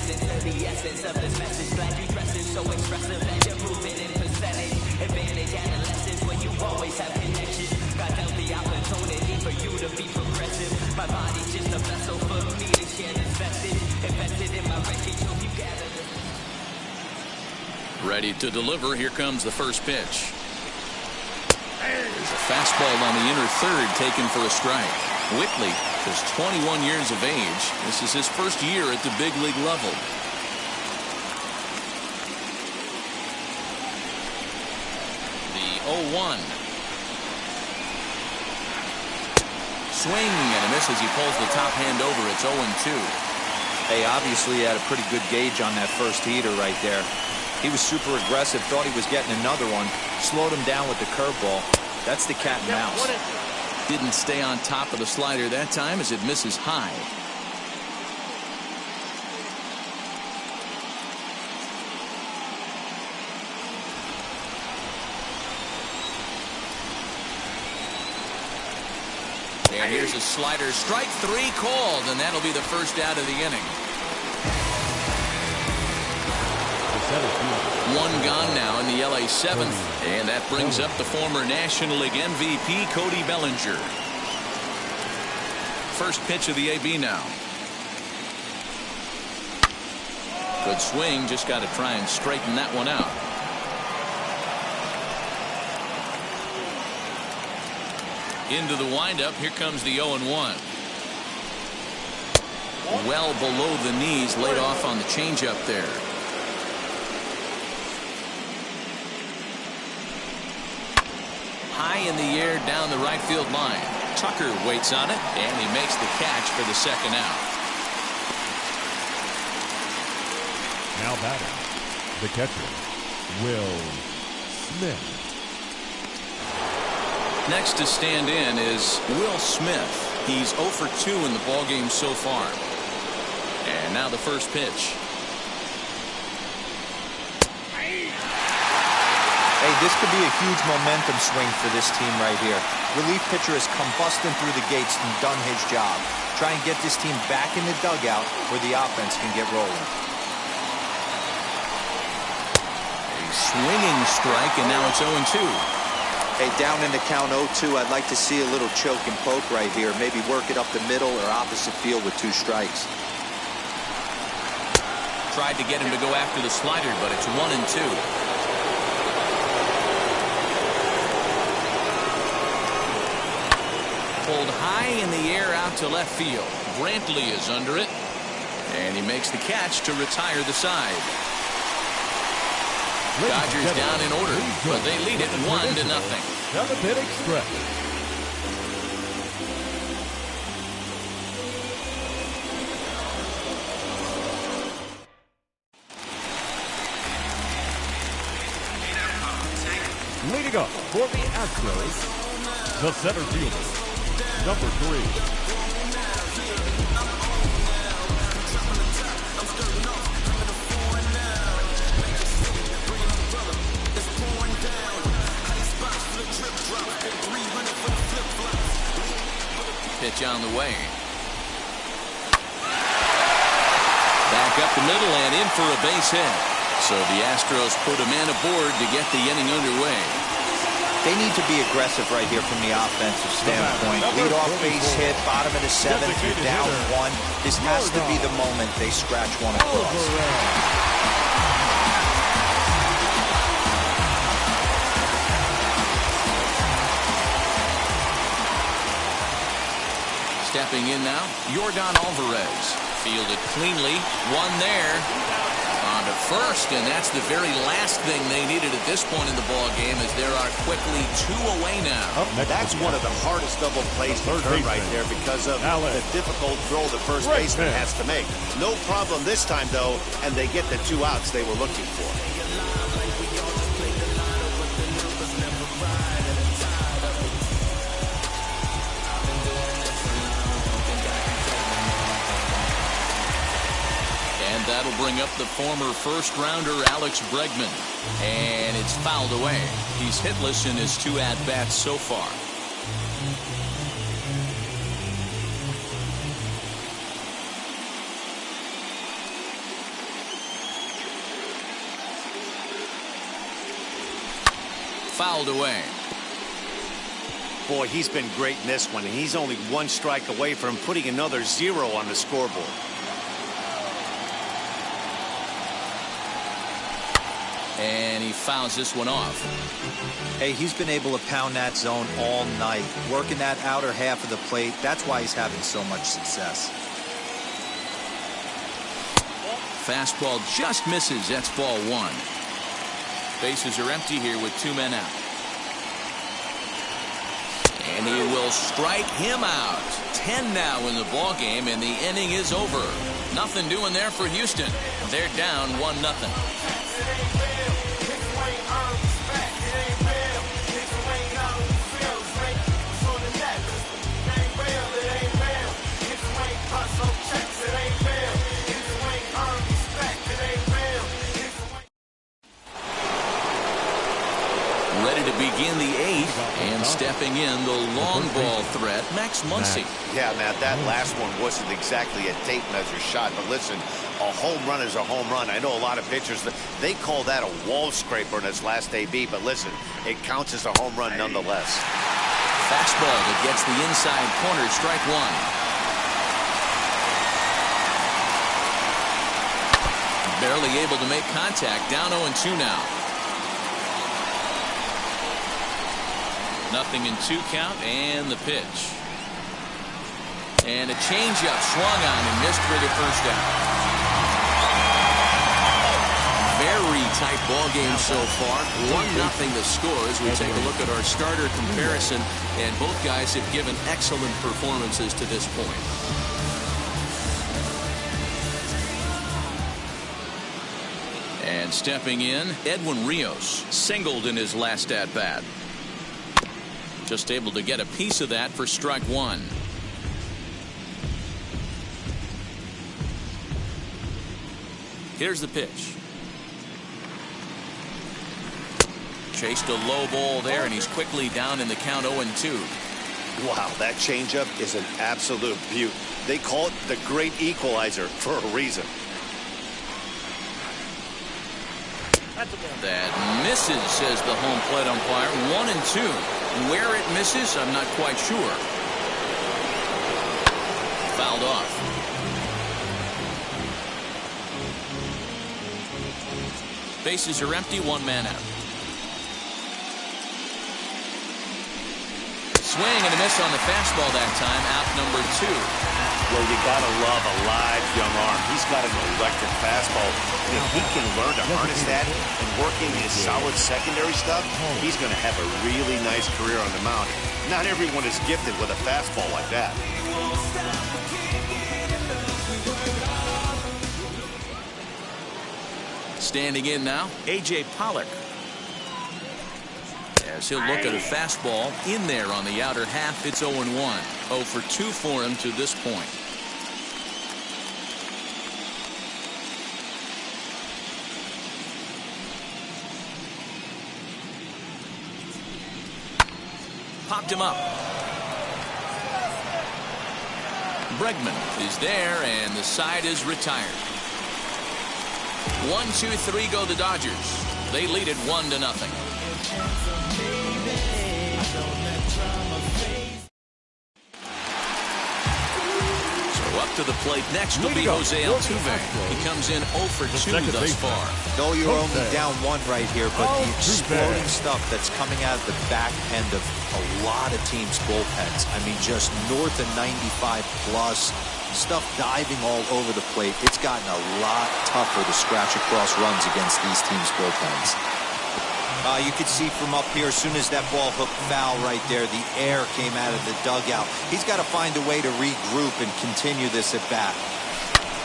listen to the essence of this message. Glad you dressing so expressive that you're moving in percentage. Advantage adolescence when you always have connections. God dealt the opportunity for you to be progressive. My body's just a vessel for me to share this message. Invested in my wreckage, hope you gather this. Ready to deliver. Here comes the first pitch. There's a fastball on the inner third taken for a strike. Whitley is 21 years of age. This is his first year at the big league level. The 0-1. Swing and a miss as he pulls the top hand over. It's 0-2. Hey, obviously he had a pretty good gauge on that first heater right there. He was super aggressive, thought he was getting another one, slowed him down with the curveball. That's the cat and mouse. Didn't stay on top of the slider that time as it misses high. And here's a slider. Strike three called, and that'll be the first out of the inning. One gone now in the LA seventh, and that brings up the former National League MVP Cody Bellinger. First pitch of the AB now. Good swing, just got to try and straighten that one out. Into the windup, here comes the 0-1. Well below the knees, laid off on the changeup there. High in the air down the right field line. Tucker waits on it, and he makes the catch for the second out. Now batting, the catcher, Will Smith. Next to stand in is Will Smith. He's 0 for 2 in the ballgame so far. And now the first pitch. Hey, this could be a huge momentum swing for this team right here. Relief pitcher has come busting through the gates and done his job. Try and get this team back in the dugout where the offense can get rolling. A swinging strike, and now it's 0-2. Hey, down in the count 0-2, I'd like to see a little choke and poke right here. Maybe work it up the middle or opposite field with 2 strikes. Tried to get him to go after the slider, but it's 1-2. Pulled high in the air out to left field. Brantley is under it, and he makes the catch to retire the side. Dodgers down in order, but they lead it 1-0. 7-Bit Express. Leading up for the Astros, the center fielder, number 3. Pitch on the way. Back up the middle and in for a base hit. So the Astros put a man aboard to get the inning underway. They need to be aggressive right here from the offensive standpoint. Lead off base hit, bottom of the 7th, you're down 1. This has to be the moment they scratch one across. Stepping in now, Yordan Alvarez. Fielded cleanly, one there. On to first, and that's the very last thing they needed at this point in the ball game, as there are quickly 2 away now. That's one of the hardest double plays to turn right there because of the difficult throw the first baseman has to make. No problem this time, though, and they get the 2 outs they were looking for. That'll bring up the former first-rounder Alex Bregman. And it's fouled away. He's hitless in his 2 at-bats so far. fouled away. Boy, he's been great in this one. He's only one strike away from putting another 0 on the scoreboard. And he fouls this one off. Hey, he's been able to pound that zone all night, working that outer half of the plate. That's why he's having so much success. Fastball just misses. That's ball 1. Bases are empty here with 2 men out. And he will strike him out. 10 now in the ball game, and the inning is over. Nothing doing there for Houston. They're down 1-0. Ready to begin the 8th, and stepping in the long ball threat, Max Muncy. Yeah, Matt, that last one wasn't exactly a tape measure shot, but listen, a home run is a home run. I know a lot of pitchers, they call that a wall scraper in its last AB, but listen, it counts as a home run nonetheless. Fastball that gets the inside corner, strike 1. Barely able to make contact, down 0-2 now. Nothing in 2 count, and the pitch. And a changeup swung on and missed for the first out. Very tight ball game so far. 1-0 the score as we take a look at our starter comparison, and both guys have given excellent performances to this point. And stepping in, Edwin Rios singled in his last at-bat. Just able to get a piece of that for strike 1. Here's the pitch. Chased a low ball there, and he's quickly down in the count 0-2. Wow, that changeup is an absolute beaut. They call it the great equalizer for a reason. That misses, says the home plate umpire. 1-2. Where it misses, I'm not quite sure. Fouled off. Bases are empty, 1 man out. Swing and a miss on the fastball that time, out number 2. Well, you gotta love a live young arm. He's got an electric fastball. If he can learn to harness that and working his solid secondary stuff, he's going to have a really nice career on the mound. Not everyone is gifted with a fastball like that. Standing in now, A.J. Pollock. As he'll look at a fastball in there on the outer half, it's 0-1. 0 for 2 for him to this point. Popped him up. Bregman is there, and the side is retired. 1-2-3 go the Dodgers. They lead it 1-0. Up to the plate next will be Jose Altuve. He comes in 0 for 2 thus far. No, you're only down 1 right here, but the exploding stuff that's coming out of the back end of a lot of teams' bullpens. I mean, just north of 95 plus, stuff diving all over the plate. It's gotten a lot tougher to scratch across runs against these teams' bullpens. You could see from up here, as soon as that ball hooked foul right there, the air came out of the dugout. He's got to find a way to regroup and continue this at bat.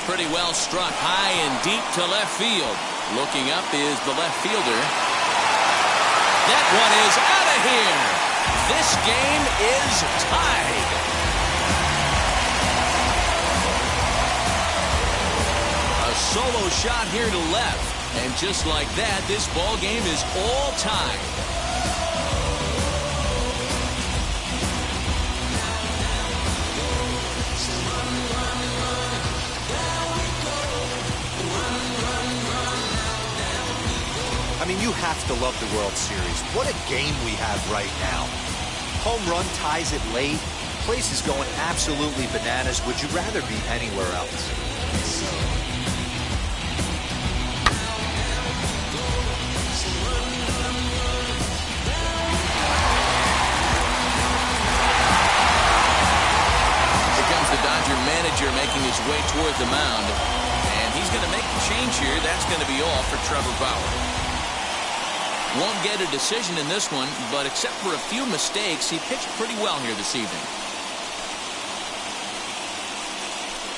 Pretty well struck high and deep to left field. Looking up is the left fielder. That one is out of here. This game is tied. A solo shot here to left. And just like that, this ball game is all tied. I mean, you You have to love the World Series. What a game we have right now. Home run ties it late. Place is going absolutely bananas. Would you rather be anywhere else? Here comes the Dodger manager making his way toward the mound. And he's going to make the change here. That's going to be all for Trevor Bauer. Won't get a decision in this one, but except for a few mistakes, he pitched pretty well here this evening.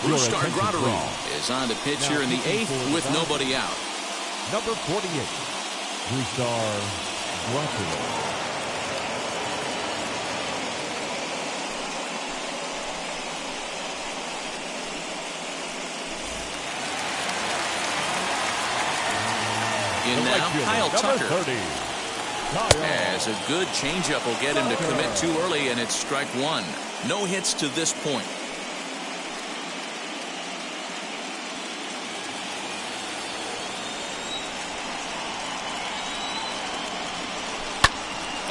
Brusdar Graterol is on the pitch here in the 8th with nobody out. Number 48, Brusdar Graterol. In now, Kyle Tucker 30, has a good changeup will get him to commit too early, and it's strike one. No hits to this point.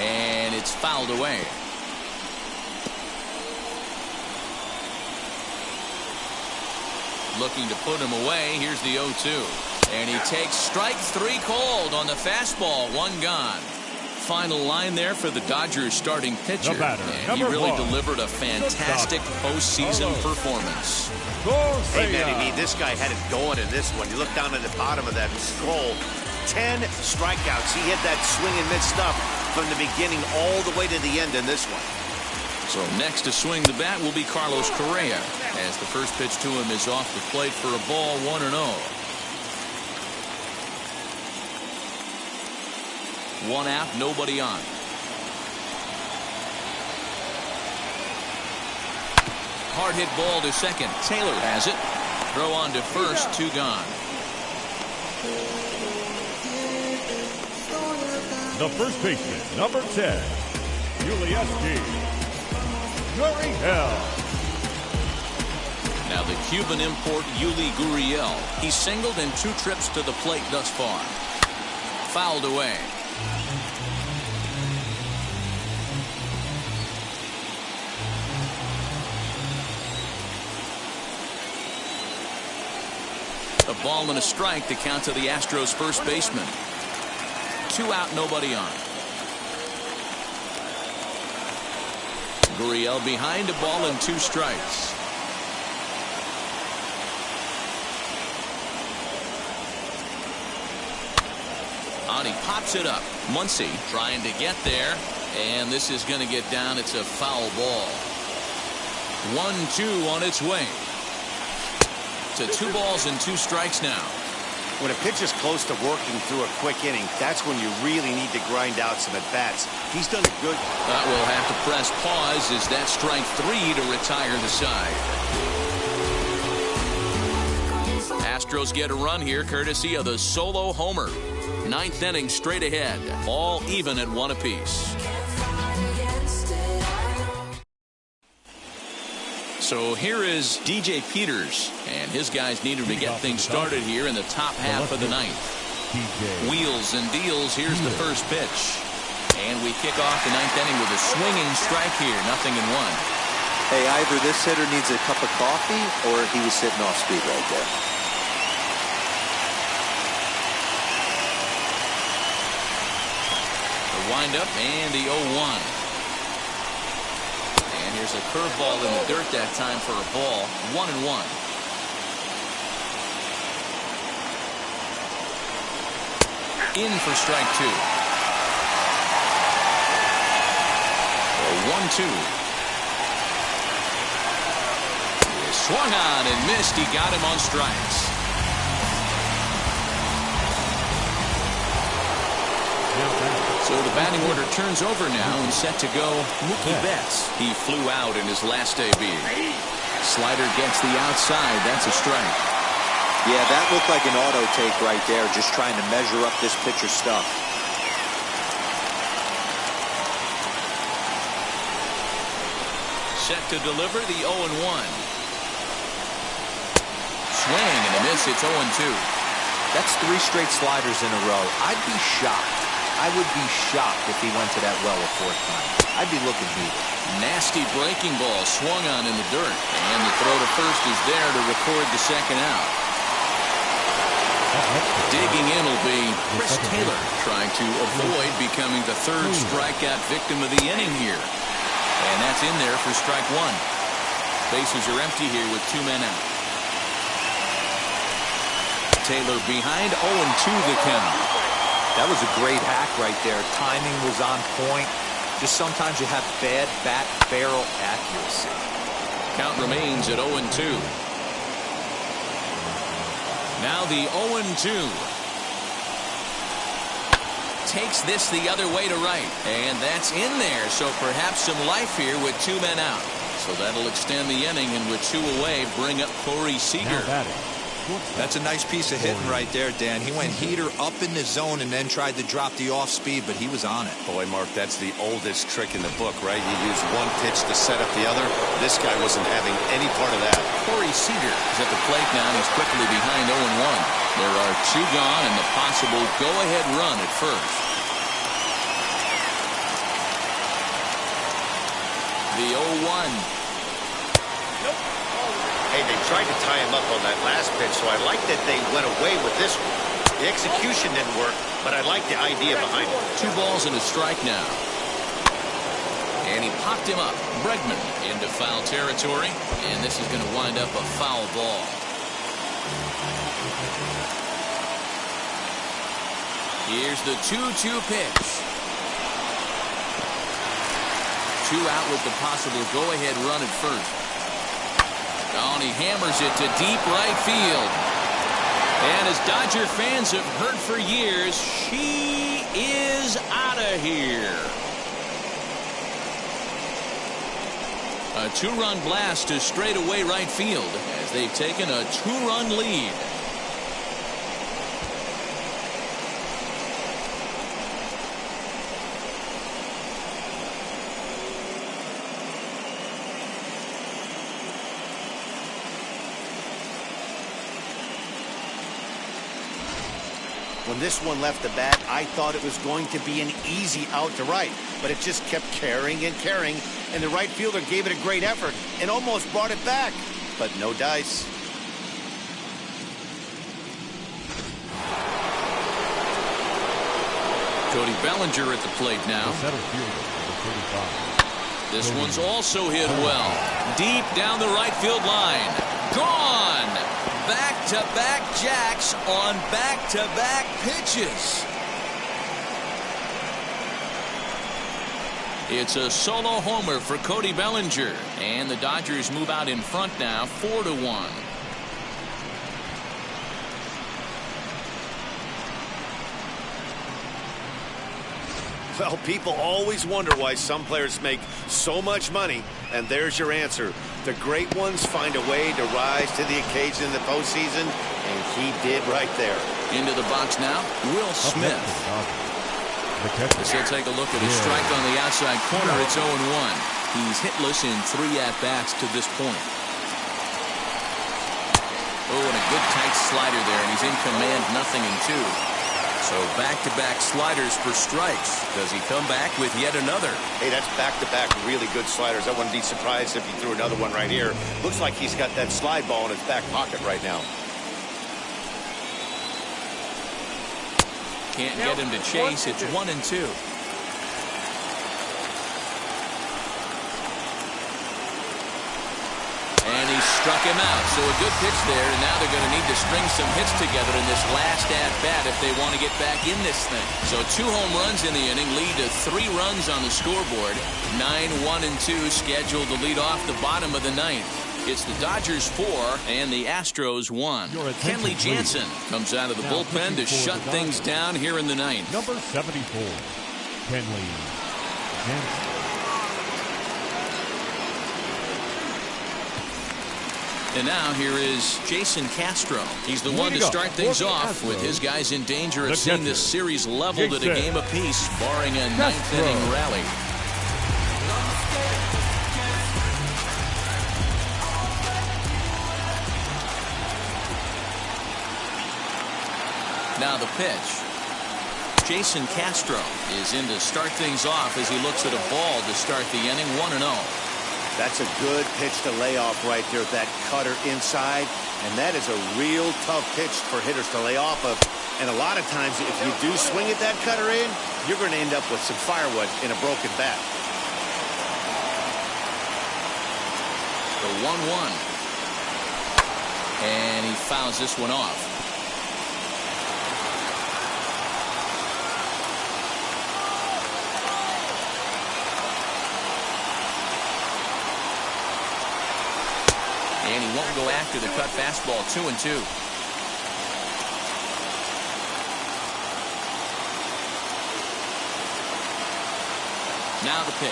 And it's fouled away. Looking to put him away. Here's the 0-2. And he takes strike 3 called on the fastball. 1 gone. Final line there for the Dodgers starting pitcher. And he really delivered a fantastic postseason performance. Hey, Manny V, this guy had it going in this one. You look down at the bottom of that scroll. 10 strikeouts. He hit that swing and miss stuff from the beginning all the way to the end in this one. So next to swing the bat will be Carlos Correa, as the first pitch to him is off the plate for a ball, 1-0. 1 out, nobody on. Hard hit ball to second. Taylor has it. Throw on to first, 2 gone. The first baseman, number 10, Gurriel. Now the Cuban import Yuli Gurriel. He's singled in 2 trips to the plate thus far. Fouled away. A ball and a strike to count to the Astros first baseman. 2 out, nobody on. Gurriel behind, a ball and 2 strikes. On he pops it up. Muncy trying to get there, and this is going to get down. It's a foul ball. 1-2 on its way. To 2 balls and 2 strikes now. When a pitcher's close to working through a quick inning, that's when you really need to grind out some at-bats. He's done a good... We'll have to press pause as that strike 3 to retire the side. Astros get a run here courtesy of the solo homer. 9th inning straight ahead. All even at 1 apiece. So here is DJ Peters, and his guys needed to get things started here in the top half of the 9th. Wheels and deals. Here's the first pitch. And we kick off the 9th inning with a swinging strike here. 0-1. Hey, either this hitter needs a cup of coffee or he was sitting off speed right there. The windup and the 0-1. And here's a curveball in the dirt that time for a ball. 1-1. In for strike 2. 1-2. Swung on and missed. He got him on strikes. So the batting order turns over now and set to go Mookie Betts. He flew out in his last debut. Slider gets the outside. That's a strike. Yeah, that looked like an auto take right there, just trying to measure up this pitcher's stuff. Set to deliver the 0-1. Swing and a miss. It's 0-2. That's 3 straight sliders in a row. I'd be shocked. I would be shocked if he went to that well a 4th time. I'd be looking heated. Nasty breaking ball swung on in the dirt. And the throw to first is there to record the 2nd out. Digging in will be Chris Taylor, trying to avoid becoming the 3rd strikeout victim of the inning here. And that's in there for strike 1. Bases are empty here with 2 men out. Taylor behind, 0-2 the count. That was a great hack right there. Timing was on point. Just sometimes you have bad bat barrel accuracy. Count remains at 0-2. Now the 0-2. Takes this the other way to right. And that's in there. So perhaps some life here with 2 men out. So that'll extend the inning, and with 2 away, bring up Corey Seager. That's a nice piece of hitting right there, Dan. He went heater up in the zone and then tried to drop the off speed, but he was on it. Boy, Mark, that's the oldest trick in the book, right? You use one pitch to set up the other. This guy wasn't having any part of that. Corey Seager is at the plate now, and he's quickly behind 0-1. There are 2 gone and the possible go-ahead run at first. The 0-1. Hey, they tried to tie him up on that last pitch, so I like that they went away with this one. The execution didn't work, but I like the idea behind it. 2 balls and a strike now. And he popped him up. Bregman into foul territory, and this is going to wind up a foul ball. Here's the 2-2 pitch. 2 out with the possible go-ahead run at first. Oh, and he hammers it to deep right field. And as Dodger fans have heard for years, she is out of here. A 2-run blast to straightaway right field as they've taken a 2-run lead. When this one left the bat, I thought it was going to be an easy out to right, but it just kept carrying and carrying, and the right fielder gave it a great effort and almost brought it back, but no dice. Cody Bellinger at the plate now. This one's also hit well. Deep down the right field line. Gone! Back-to-back jacks on back-to-back pitches. It's a solo homer for Cody Bellinger, and the Dodgers move out in front now, 4-1. Well, people always wonder why some players make so much money, and there's your answer. The great ones find a way to rise to the occasion in the postseason, and he did right there. Into the box now, Will Smith. As he'll take a look at his strike on the outside corner, it's 0-1. He's hitless in 3 at-bats to this point. Oh, and a good tight slider there, and he's in command, 0-2. So back-to-back sliders for strikes. Does he come back with yet another? Hey, that's back-to-back really good sliders. I wouldn't be surprised if he threw another one right here. Looks like he's got that slide ball in his back pocket right now. Can't get him to chase. It's 1-2. And he struck him out. So a good pitch there, and now they're going to need to string some hits together in this last at-bat if they want to get back in this thing. So 2 home runs in the inning lead to 3 runs on the scoreboard. 9-1-2 scheduled to lead off the bottom of the 9th. It's the Dodgers 4 and the Astros 1. Kenley Jansen comes out of the bullpen to shut things down here in the 9th. Number 74, Kenley Jansen. And now here is Jason Castro. He's the one to start things off with his guys in danger of seeing this series leveled at a game apiece, barring a 9th inning rally. Now the pitch. Jason Castro is in to start things off as he looks at a ball to start the inning. 1-0. That's a good pitch to lay off right there, that cutter inside. And that is a real tough pitch for hitters to lay off of. And a lot of times, if you do swing at that cutter in, you're going to end up with some firewood in a broken bat. The 1-1. And he fouls this one off. And he won't go after the cut fastball. 2-2. Now the pitch.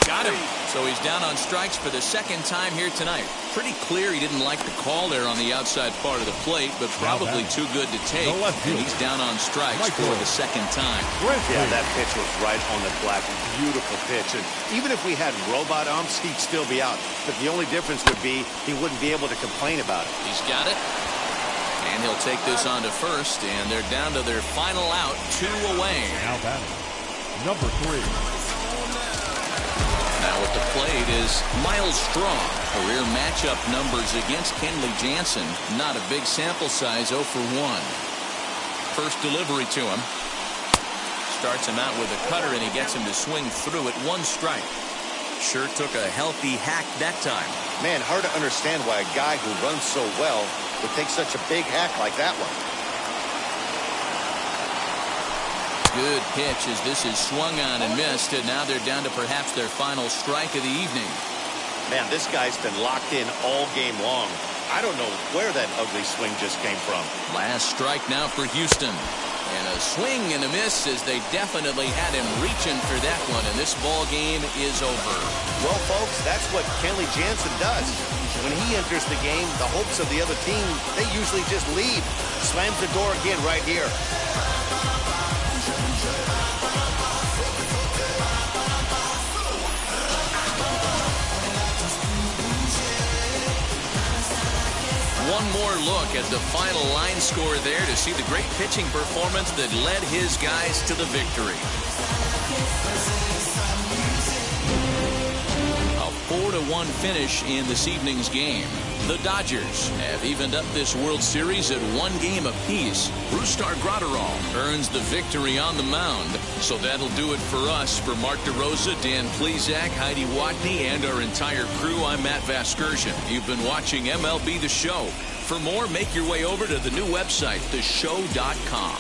Got him. So he's down on strikes for the second time here tonight. Pretty clear he didn't like the call there on the outside part of the plate, but probably too good to take. And he's down on strikes for the second time. Yeah, that pitch was right on the black. Beautiful pitch. And even if we had robot umps, he'd still be out. But the only difference would be he wouldn't be able to complain about it. He's got it. And he'll take this on to first, and they're down to their final out, 2 away. Now batting, number 3. Now at the plate is Miles Strong. Career matchup numbers against Kenley Jansen. Not a big sample size, 0 for 1. First delivery to him. Starts him out with a cutter, and he gets him to swing through at 1 strike. Sure took a healthy hack that time. Man, hard to understand why a guy who runs so well would take such a big hack like that one. Good pitch as this is swung on and missed, and now they're down to perhaps their final strike of the evening. Man, this guy's been locked in all game long. I don't know where that ugly swing just came from. Last strike now for Houston. And a swing and a miss as they definitely had him reaching for that one, and this ball game is over. Well, folks, that's what Kenley Jansen does. When he enters the game, the hopes of the other team, they usually just leave. Slams the door again right here. One more look at the final line score there to see the great pitching performance that led his guys to the victory. A 4-1 finish in this evening's game. The Dodgers have evened up this World Series at 1 game apiece. Brusdar Graterol earns the victory on the mound. So that'll do it for us. For Mark DeRosa, Dan Plesac, Heidi Watney, and our entire crew, I'm Matt Vasgersian. You've been watching MLB The Show. For more, make your way over to the new website, theshow.com.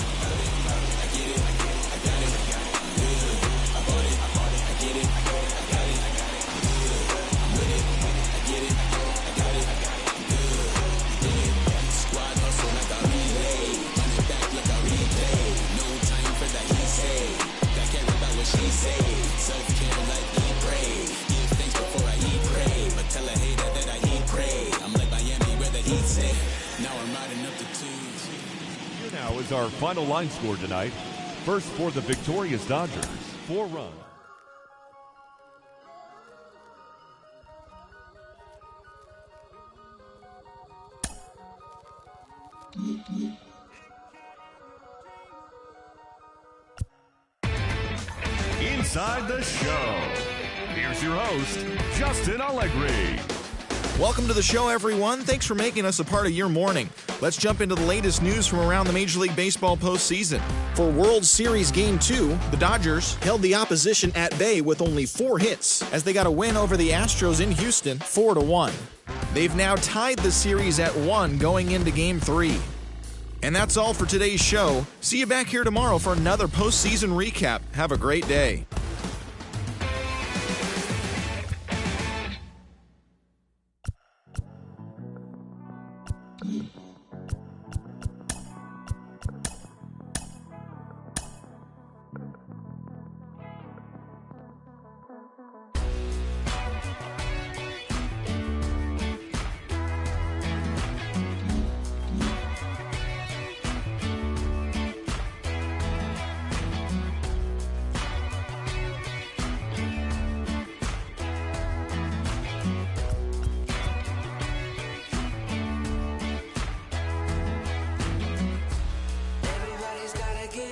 Now is our final line score tonight. First for the victorious Dodgers, 4 runs. Inside the show, here's your host, Justin Allegri. Welcome to the show, everyone. Thanks for making us a part of your morning. Let's jump into the latest news from around the Major League Baseball postseason. For World Series Game 2, the Dodgers held the opposition at bay with only 4 hits as they got a win over the Astros in Houston, 4-1. They've now tied the series at 1 going into Game 3. And that's all for today's show. See you back here tomorrow for another postseason recap. Have a great day.